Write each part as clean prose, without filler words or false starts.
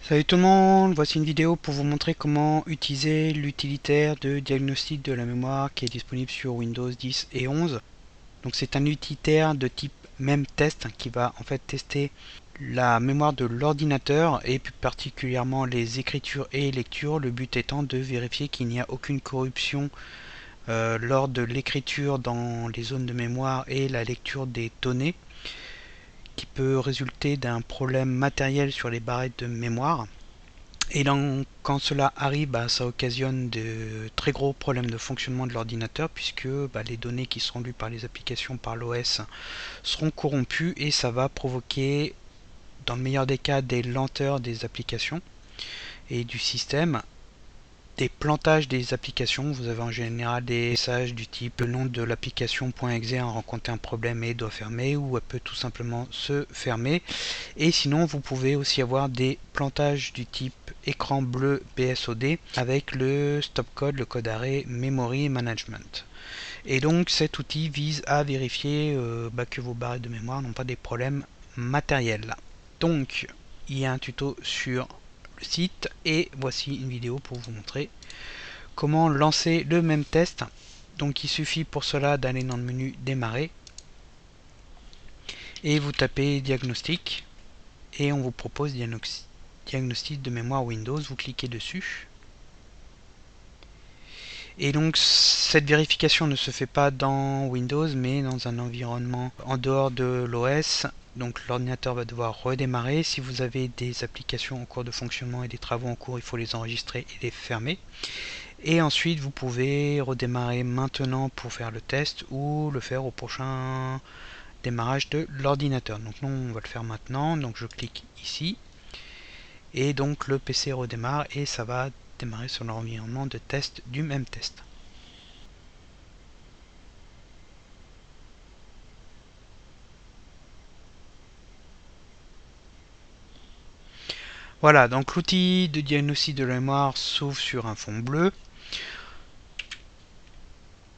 Salut tout le monde, voici une vidéo pour vous montrer comment utiliser l'utilitaire de diagnostic de la mémoire qui est disponible sur Windows 10 et 11. Donc c'est un utilitaire de type memtest qui va en fait tester la mémoire de l'ordinateur et plus particulièrement les écritures et lectures, le but étant de vérifier qu'il n'y a aucune corruption lors de l'écriture dans les zones de mémoire et la lecture des données qui peut résulter d'un problème matériel sur les barrettes de mémoire. Et quand cela arrive, ça occasionne de très gros problèmes de fonctionnement de l'ordinateur puisque les données qui seront lues par les applications par l'OS seront corrompues et ça va provoquer, dans le meilleur des cas, des lenteurs des applications et du système, des plantages des applications. Vous avez en général des messages du type le nom de l'application.exe a rencontré un problème et doit fermer, ou elle peut tout simplement se fermer. Et sinon vous pouvez aussi avoir des plantages du type écran bleu BSOD avec le stopcode, le code arrêt Memory Management. Et donc cet outil vise à vérifier que vos barrettes de mémoire n'ont pas des problèmes matériels. Donc il y a un tuto sur le site et voici une vidéo pour vous montrer comment lancer le memtest. Donc il suffit pour cela d'aller dans le menu démarrer et vous tapez diagnostic et on vous propose diagnostic de mémoire Windows, vous cliquez dessus. Et donc cette vérification ne se fait pas dans Windows mais dans un environnement en dehors de l'OS. Donc l'ordinateur va devoir redémarrer. Si vous avez des applications en cours de fonctionnement et des travaux en cours, il faut les enregistrer et les fermer. Et ensuite vous pouvez redémarrer maintenant pour faire le test ou le faire au prochain démarrage de l'ordinateur. Donc nous on va le faire maintenant. Donc je clique ici et donc le PC redémarre et ça va démarrer sur l'environnement de test du memtest. Voilà, donc l'outil de diagnostic de la mémoire s'ouvre sur un fond bleu.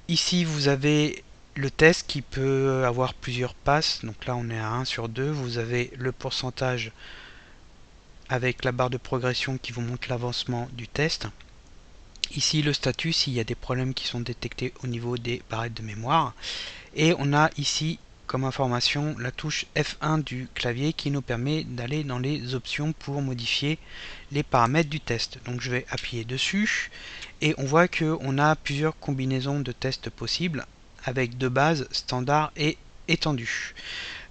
Ici vous avez le test qui peut avoir plusieurs passes. Donc là on est à 1 sur 2. Vous avez le pourcentage avec la barre de progression qui vous montre l'avancement du test. Ici le statut s'il y a des problèmes qui sont détectés au niveau des barrettes de mémoire. Et on a ici comme information la touche F1 du clavier qui nous permet d'aller dans les options pour modifier les paramètres du test. Donc je vais appuyer dessus et on voit qu'on a plusieurs combinaisons de tests possibles avec deux bases, standard et étendu.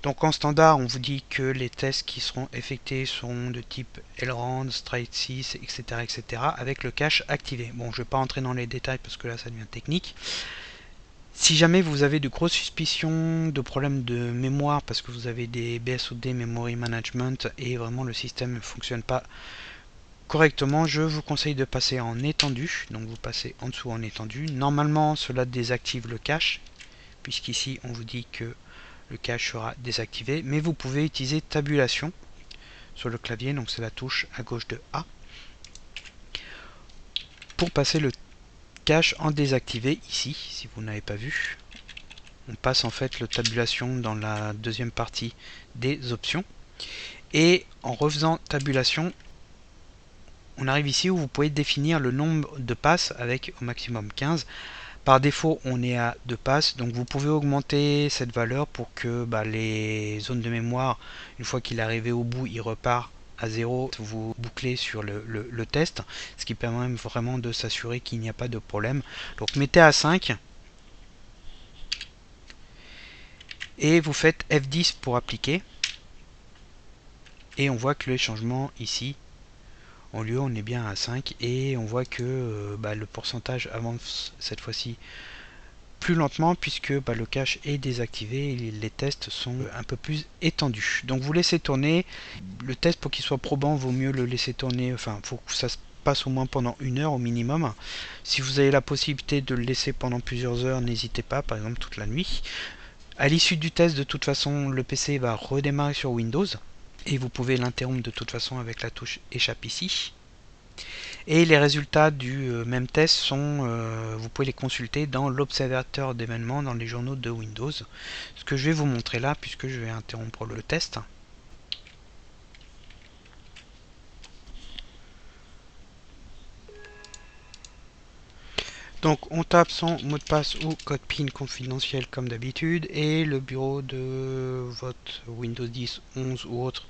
Donc en standard, on vous dit que les tests qui seront effectués sont de type LROND, straight 6, etc., etc. avec le cache activé. Bon, je ne vais pas entrer dans les détails parce que là ça devient technique. Si jamais vous avez de grosses suspicions de problèmes de mémoire parce que vous avez des BSOD Memory Management et vraiment le système ne fonctionne pas correctement, je vous conseille de passer en étendu. Donc vous passez en dessous en étendu. Normalement cela désactive le cache puisqu'ici on vous dit que le cache sera désactivé, mais vous pouvez utiliser tabulation sur le clavier, donc c'est la touche à gauche de A, pour passer le cache en désactivé ici, si vous n'avez pas vu. On passe en fait le tabulation dans la deuxième partie des options. Et en refaisant tabulation, on arrive ici où vous pouvez définir le nombre de passes avec au maximum 15. Par défaut, on est à 2 passes, donc vous pouvez augmenter cette valeur pour que les zones de mémoire, une fois qu'il est arrivé au bout, il repart à 0, vous bouclez sur le test, ce qui permet vraiment de s'assurer qu'il n'y a pas de problème. Donc mettez à 5 et vous faites F10 pour appliquer. Et on voit que les changements ici ont lieu, on est bien à 5 et on voit que le pourcentage avance cette fois-ci plus lentement puisque le cache est désactivé et les tests sont un peu plus étendus. Donc vous laissez tourner. Le test, pour qu'il soit probant, vaut mieux le laisser tourner, enfin faut que ça se passe au moins pendant 1 heure au minimum. Si vous avez la possibilité de le laisser pendant plusieurs heures, n'hésitez pas, par exemple toute la nuit. À l'issue du test, de toute façon, le PC va redémarrer sur Windows et vous pouvez l'interrompre de toute façon avec la touche échappe ici. Et les résultats du même test sont, vous pouvez les consulter dans l'observateur d'événements dans les journaux de Windows. Ce que je vais vous montrer là, puisque je vais interrompre le test. Donc on tape son mot de passe ou code PIN confidentiel comme d'habitude et le bureau de votre Windows 10, 11 ou autre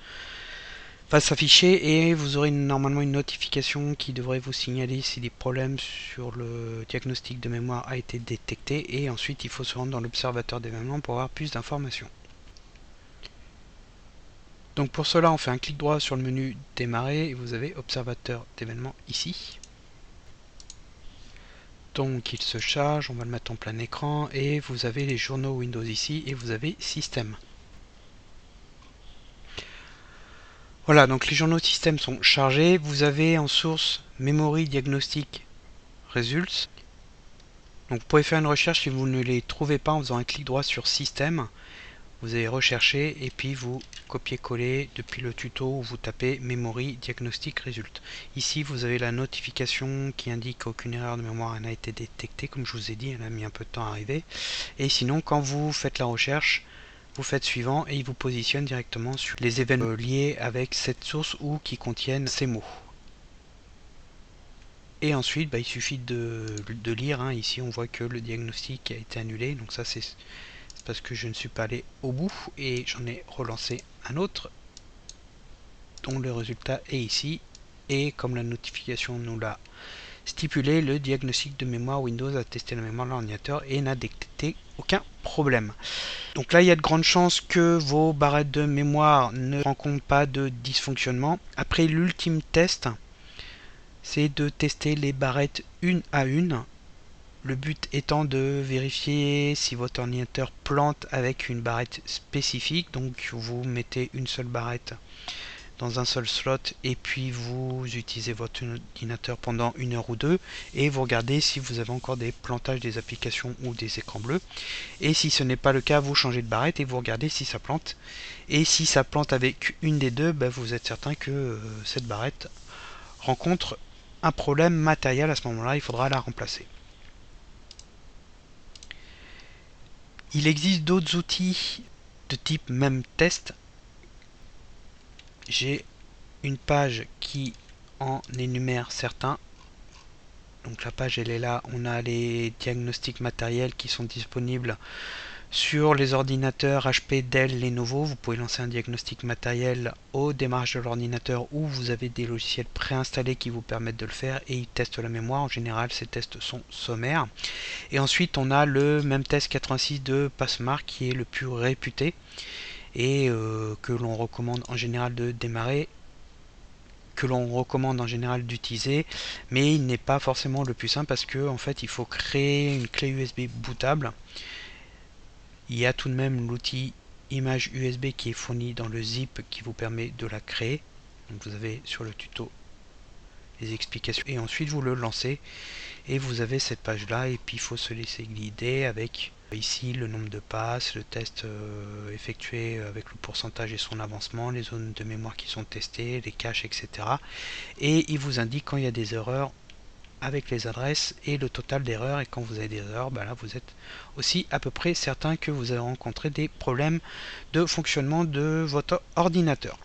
va s'afficher et vous aurez normalement une notification qui devrait vous signaler si des problèmes sur le diagnostic de mémoire a été détecté, et ensuite il faut se rendre dans l'observateur d'événements pour avoir plus d'informations. Donc pour cela on fait un clic droit sur le menu démarrer et vous avez observateur d'événements ici. Donc il se charge, on va le mettre en plein écran et vous avez les journaux Windows ici et vous avez système. Voilà, donc les journaux système sont chargés. Vous avez en source Memory Diagnostic Results. Donc vous pouvez faire une recherche si vous ne les trouvez pas en faisant un clic droit sur système. Vous allez rechercher et puis vous copiez-coller depuis le tuto où vous tapez Memory Diagnostic Result. Ici vous avez la notification qui indique qu'aucune erreur de mémoire n'a été détectée. Comme je vous ai dit, elle a mis un peu de temps à arriver. Et sinon, quand vous faites la recherche, vous faites suivant et il vous positionne directement sur les événements liés avec cette source ou qui contiennent ces mots. Et ensuite, il suffit de lire. Ici, on voit que le diagnostic a été annulé. Donc ça, c'est parce que je ne suis pas allé au bout et j'en ai relancé un autre dont le résultat est ici. Et comme la notification nous l'a stipulé, le diagnostic de mémoire Windows a testé la mémoire de l'ordinateur et n'a détecté aucun problème. Donc là, il y a de grandes chances que vos barrettes de mémoire ne rencontrent pas de dysfonctionnement. Après, l'ultime test, c'est de tester les barrettes une à une. Le but étant de vérifier si votre ordinateur plante avec une barrette spécifique. Donc vous mettez une seule barrette dans un seul slot et puis vous utilisez votre ordinateur pendant 1 heure ou 2 et vous regardez si vous avez encore des plantages des applications ou des écrans bleus. Et si ce n'est pas le cas, vous changez de barrette et vous regardez si ça plante. Et si ça plante avec une des deux, vous êtes certain que cette barrette rencontre un problème matériel. À ce moment-là, il faudra la remplacer. Il existe d'autres outils de type même test. J'ai une page qui en énumère certains. Donc la page elle est là, on a les diagnostics matériels qui sont disponibles sur les ordinateurs HP, Dell, Lenovo. Vous pouvez lancer un diagnostic matériel au démarrage de l'ordinateur où vous avez des logiciels préinstallés qui vous permettent de le faire et ils testent la mémoire. En général, ces tests sont sommaires. Et ensuite, on a le même test 86 de Passmark qui est le plus réputé et que l'on recommande en général de démarrer, que l'on recommande en général d'utiliser, mais il n'est pas forcément le plus simple parce que en fait il faut créer une clé USB bootable. Il y a tout de même l'outil image USB qui est fourni dans le zip qui vous permet de la créer. Donc vous avez sur le tuto les explications et ensuite vous le lancez et vous avez cette page là et puis il faut se laisser guider avec ici le nombre de passes, le test effectué avec le pourcentage et son avancement, les zones de mémoire qui sont testées, les caches, etc. Et il vous indique quand il y a des erreurs avec les adresses et le total d'erreurs, et quand vous avez des erreurs, là vous êtes aussi à peu près certain que vous avez rencontré des problèmes de fonctionnement de votre ordinateur.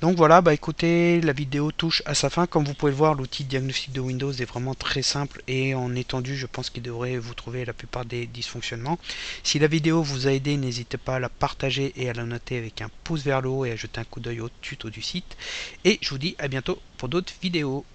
Donc voilà, écoutez, la vidéo touche à sa fin. Comme vous pouvez le voir, l'outil de diagnostic de Windows est vraiment très simple et en étendue, je pense qu'il devrait vous trouver la plupart des dysfonctionnements. Si la vidéo vous a aidé, n'hésitez pas à la partager et à la noter avec un pouce vers le haut et à jeter un coup d'œil au tuto du site. Et je vous dis à bientôt pour d'autres vidéos.